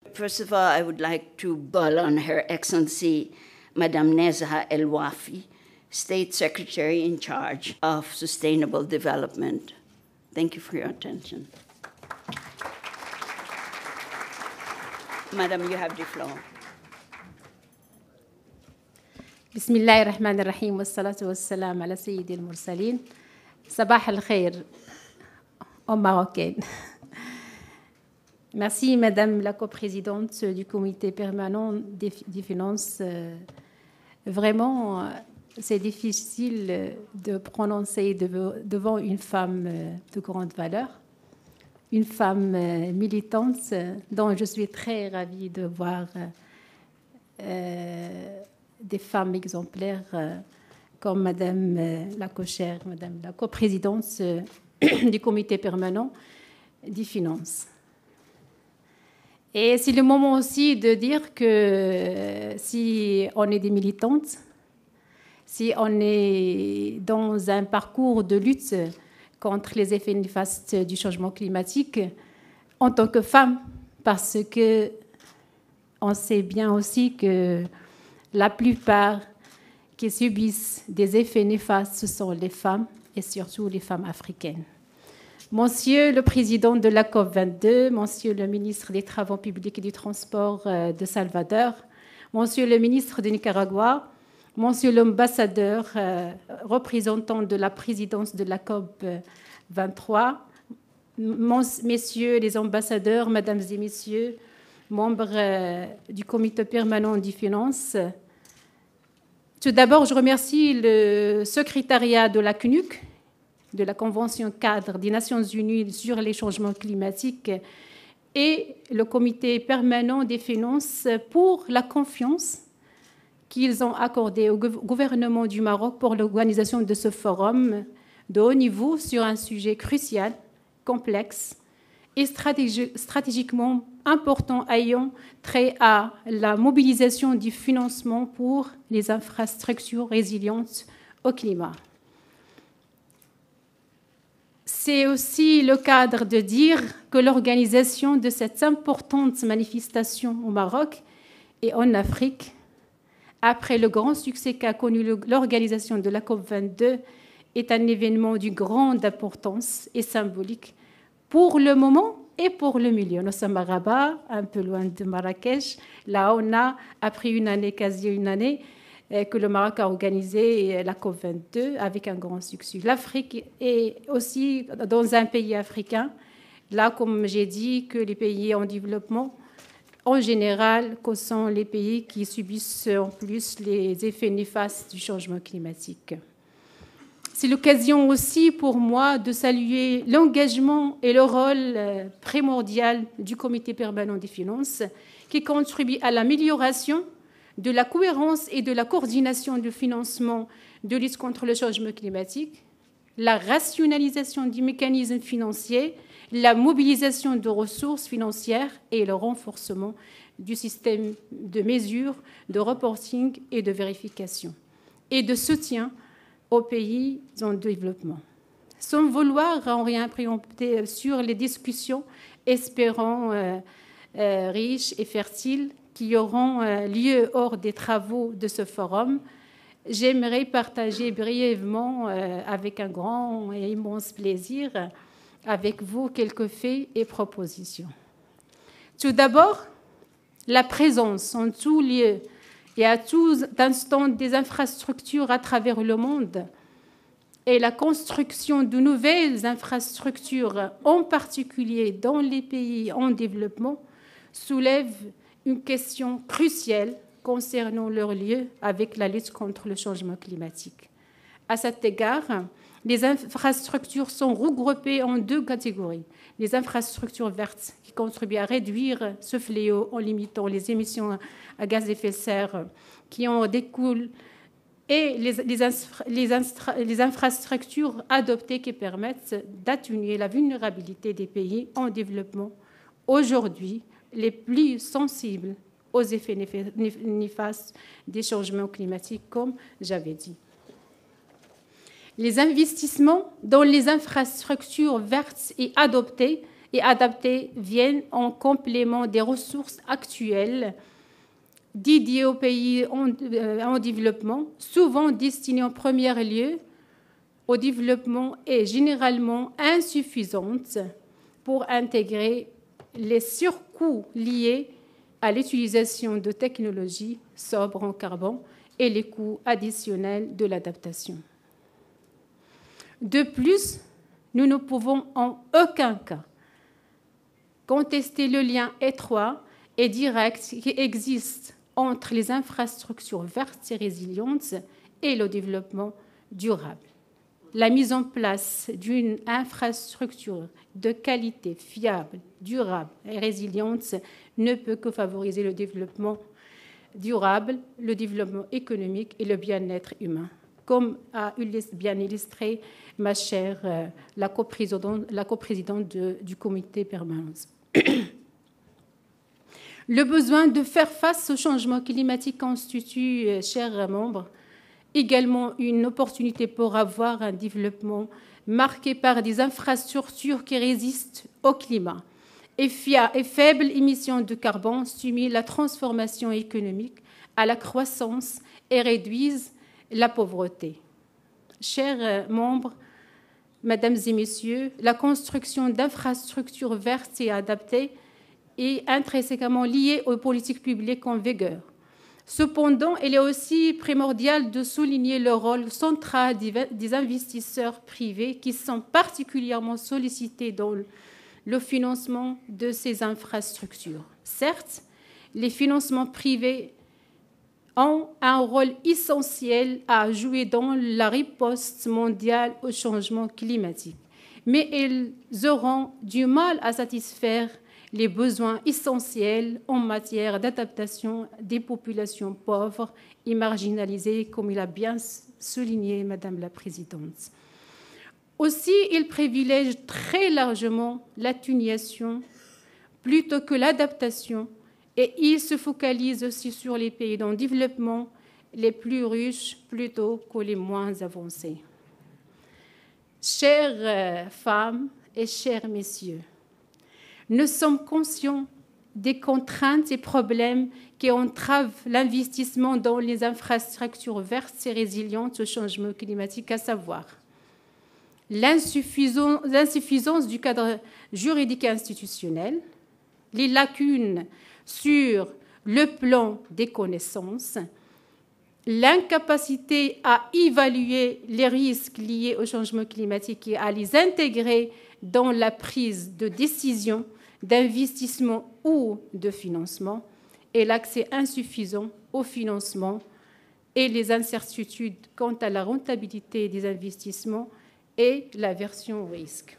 First of all, I would like to call on Her Excellency Madame Nezha El Wafi, State Secretary in charge of Sustainable Development. Thank you for your attention. Madam, you have the floor. بسم الله الرحمن الرحيم والصلاة والسلام على سيد المرسلين. صباح الخير aux Marocaines. Merci Madame la coprésidente du comité permanent des finances. Vraiment, c'est difficile de prononcer devant une femme de grande valeur, une femme militante dont je suis très ravie de voir des femmes exemplaires comme Madame la co-chère, Madame la coprésidente du comité permanent des finances. Et c'est le moment aussi de dire que si on est des militantes, si on est dans un parcours de lutte contre les effets néfastes du changement climatique, en tant que femme, parce que on sait bien aussi que la plupart qui subissent des effets néfastes, ce sont les femmes et surtout les femmes africaines. Monsieur le président de la COP22, monsieur le ministre des Travaux publics et du Transport de Salvador, monsieur le ministre de Nicaragua, monsieur l'ambassadeur représentant de la présidence de la COP23, messieurs les ambassadeurs, mesdames et messieurs, membres du comité permanent des finances. Tout d'abord, je remercie le secrétariat de la CNUC, de la Convention cadre des Nations Unies sur les changements climatiques et le comité permanent des finances pour la confiance qu'ils ont accordée au gouvernement du Maroc pour l'organisation de ce forum de haut niveau sur un sujet crucial, complexe et stratégiquement important ayant trait à la mobilisation du financement pour les infrastructures résilientes au climat. C'est aussi le cadre de dire que l'organisation de cette importante manifestation au Maroc et en Afrique, après le grand succès qu'a connu l'organisation de la COP22, est un événement d'une grande importance et symbolique pour le moment et pour le milieu. Nous sommes à Rabat, un peu loin de Marrakech. Là, on a, après quasi une année, que le Maroc a organisé la COP22 avec un grand succès. L'Afrique est aussi dans un pays africain. Là, comme j'ai dit, que les pays en développement, en général, que sont les pays qui subissent en plus les effets néfastes du changement climatique. C'est l'occasion aussi pour moi de saluer l'engagement et le rôle primordial du comité permanent des finances qui contribue à l'amélioration de la cohérence et de la coordination du financement de lutte contre le changement climatique, la rationalisation du mécanisme financier, la mobilisation de ressources financières et le renforcement du système de mesure, de reporting et de vérification, et de soutien aux pays en développement. Sans vouloir en rien préempter sur les discussions, espérons riches et fertiles, qui auront lieu hors des travaux de ce forum, j'aimerais partager brièvement, avec un grand et immense plaisir, avec vous quelques faits et propositions. Tout d'abord, la présence en tout lieu et à tout instant des infrastructures à travers le monde et la construction de nouvelles infrastructures, en particulier dans les pays en développement, soulève une question cruciale concernant leur lieu avec la lutte contre le changement climatique. À cet égard, les infrastructures sont regroupées en deux catégories. Les infrastructures vertes qui contribuent à réduire ce fléau en limitant les émissions à gaz à effet de serre qui en découlent et les infrastructures adoptées qui permettent d'atténuer la vulnérabilité des pays en développement aujourd'hui les plus sensibles aux effets néfastes des changements climatiques, comme j'avais dit. Les investissements dans les infrastructures vertes et adoptées et adaptées viennent en complément des ressources actuelles dédiées aux pays en développement, souvent destinées en premier lieu au développement et généralement insuffisantes pour intégrer les surcoûts liés à l'utilisation de technologies sobres en carbone et les coûts additionnels de l'adaptation. De plus, nous ne pouvons en aucun cas contester le lien étroit et direct qui existe entre les infrastructures vertes et résilientes et le développement durable. La mise en place d'une infrastructure de qualité fiable, durable et résiliente ne peut que favoriser le développement durable, le développement économique et le bien-être humain, comme a bien illustré ma chère la coprésidente du comité permanent. Le besoin de faire face au changement climatique constitue, chers membres, également une opportunité pour avoir un développement marqué par des infrastructures qui résistent au climat et faibles émissions de carbone stimulent la transformation économique à la croissance et réduisent la pauvreté. Chers membres, mesdames et messieurs, la construction d'infrastructures vertes et adaptées est intrinsèquement liée aux politiques publiques en vigueur. Cependant, il est aussi primordial de souligner le rôle central des investisseurs privés qui sont particulièrement sollicités dans le financement de ces infrastructures. Certes, les financements privés ont un rôle essentiel à jouer dans la riposte mondiale au changement climatique, mais ils auront du mal à satisfaire les besoins essentiels en matière d'adaptation des populations pauvres et marginalisées, comme il a bien souligné Madame la Présidente. Aussi, il privilège très largement l'atténuation plutôt que l'adaptation et il se focalise aussi sur les pays en développement les plus riches plutôt que les moins avancés. Chères femmes et chers messieurs, nous sommes conscients des contraintes et problèmes qui entravent l'investissement dans les infrastructures vertes et résilientes au changement climatique, à savoir l'insuffisance du cadre juridique et institutionnel, les lacunes sur le plan des connaissances, l'incapacité à évaluer les risques liés au changement climatique et à les intégrer dans la prise de décision d'investissement ou de financement, et l'accès insuffisant au financement et les incertitudes quant à la rentabilité des investissements et l'aversion au risque.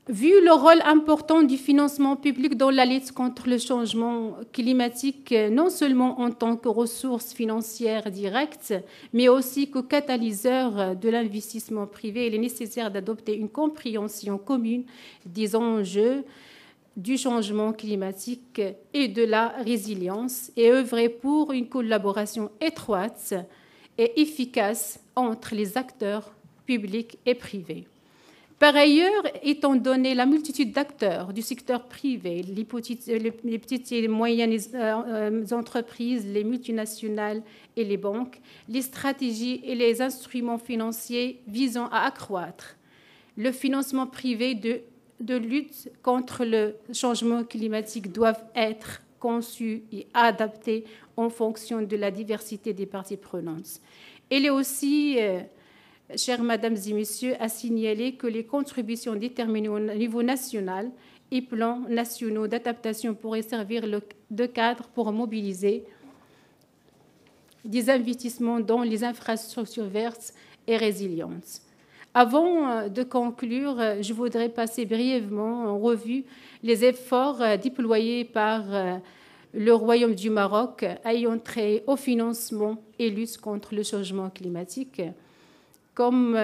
Vu le rôle important du financement public dans la lutte contre le changement climatique, non seulement en tant que ressource financière directe, mais aussi que catalyseur de l'investissement privé, il est nécessaire d'adopter une compréhension commune des enjeux du changement climatique et de la résilience et œuvrer pour une collaboration étroite et efficace entre les acteurs publics et privés. Par ailleurs, étant donné la multitude d'acteurs du secteur privé, les petites et moyennes entreprises, les multinationales et les banques, les stratégies et les instruments financiers visant à accroître le financement privé de lutte contre le changement climatique doivent être conçus et adaptés en fonction de la diversité des parties prenantes. Il est aussi chers Mesdames et Messieurs, à signaler que les contributions déterminées au niveau national et plans nationaux d'adaptation pourraient servir de cadre pour mobiliser des investissements dans les infrastructures vertes et résilientes. Avant de conclure, je voudrais passer brièvement en revue les efforts déployés par le Royaume du Maroc ayant trait au financement et lutte contre le changement climatique. Comme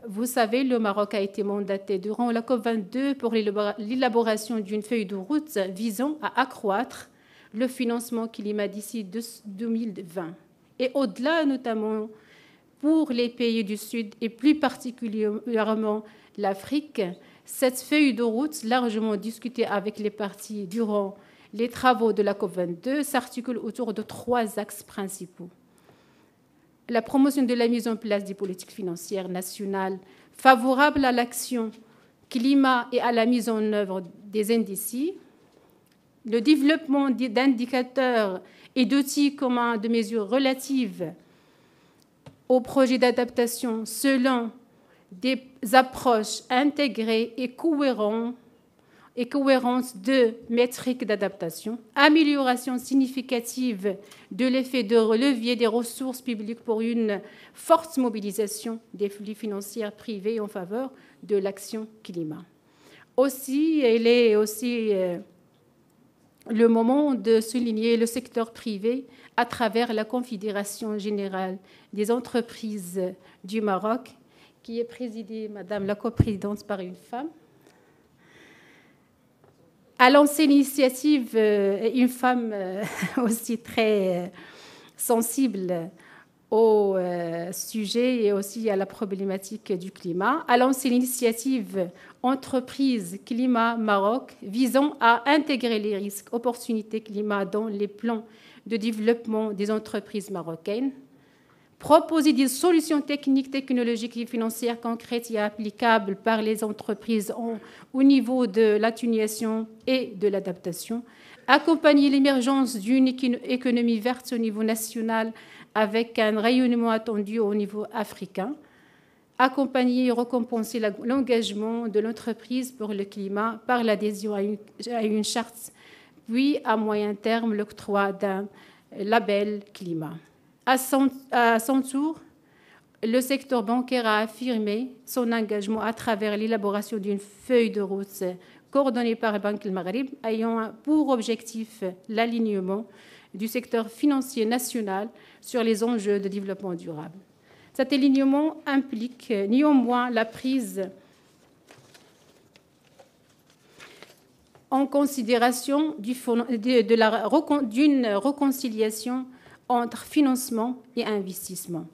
vous savez, le Maroc a été mandaté durant la COP22 pour l'élaboration d'une feuille de route visant à accroître le financement climat d'ici 2020. Et au-delà, notamment pour les pays du Sud et plus particulièrement l'Afrique, Cette feuille de route, largement discutée avec les parties durant les travaux de la COP22, s'articule autour de 3 axes principaux. La promotion de la mise en place des politiques financières nationales favorables à l'action climat et à la mise en œuvre des indices, le développement d'indicateurs et d'outils communs de mesures relatives aux projets d'adaptation selon des approches intégrées et cohérentes de métriques d'adaptation, amélioration significative de l'effet de levier des ressources publiques pour une forte mobilisation des flux financiers privés en faveur de l'action climat. Aussi, il est aussi le moment de souligner le secteur privé à travers la Confédération générale des entreprises du Maroc, qui est présidée, Madame la coprésidente, par une femme. A lancé l'initiative, une femme aussi très sensible au sujet et aussi à la problématique du climat, a lancé l'initiative Entreprise Climat Maroc visant à intégrer les risques, opportunités climat dans les plans de développement des entreprises marocaines, proposer des solutions techniques, technologiques et financières concrètes et applicables par les entreprises au niveau de l'atténuation et de l'adaptation, accompagner l'émergence d'une économie verte au niveau national avec un rayonnement attendu au niveau africain, accompagner et récompenser l'engagement de l'entreprise pour le climat par l'adhésion à une charte, puis à moyen terme l'octroi d'un label climat. À son tour, le secteur bancaire a affirmé son engagement à travers l'élaboration d'une feuille de route coordonnée par Banque El Maghreb, ayant pour objectif l'alignement du secteur financier national sur les enjeux de développement durable. Cet alignement implique néanmoins la prise en considération d'une réconciliation entre financement et investissement.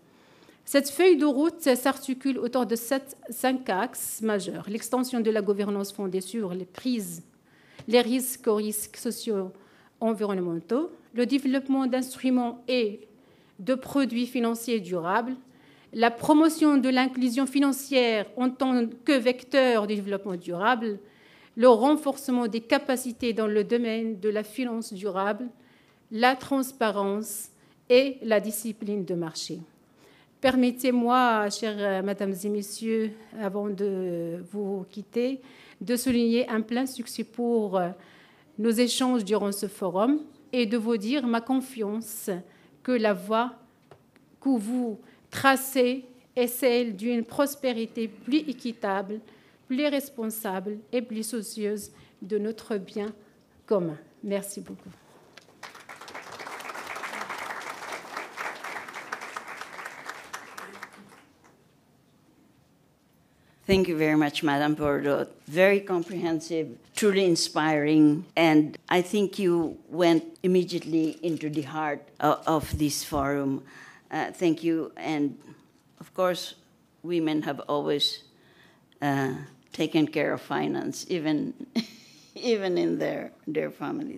Cette feuille de route s'articule autour de 5 axes majeurs. L'extension de la gouvernance fondée sur les risques aux risques socio-environnementaux, le développement d'instruments et de produits financiers durables, la promotion de l'inclusion financière en tant que vecteur de développement durable, le renforcement des capacités dans le domaine de la finance durable, la transparence et la discipline de marché. Permettez-moi, chères mesdames et messieurs, avant de vous quitter, de souligner un plein succès pour nos échanges durant ce forum et de vous dire ma confiance que la voie que vous tracez est celle d'une prospérité plus équitable, plus responsable et plus soucieuse de notre bien commun. Merci beaucoup. Thank you very much, Madam, for the very comprehensive, truly inspiring, and I think you went immediately into the heart of this forum. Thank you, and of course, women have always taken care of finance, even in their families.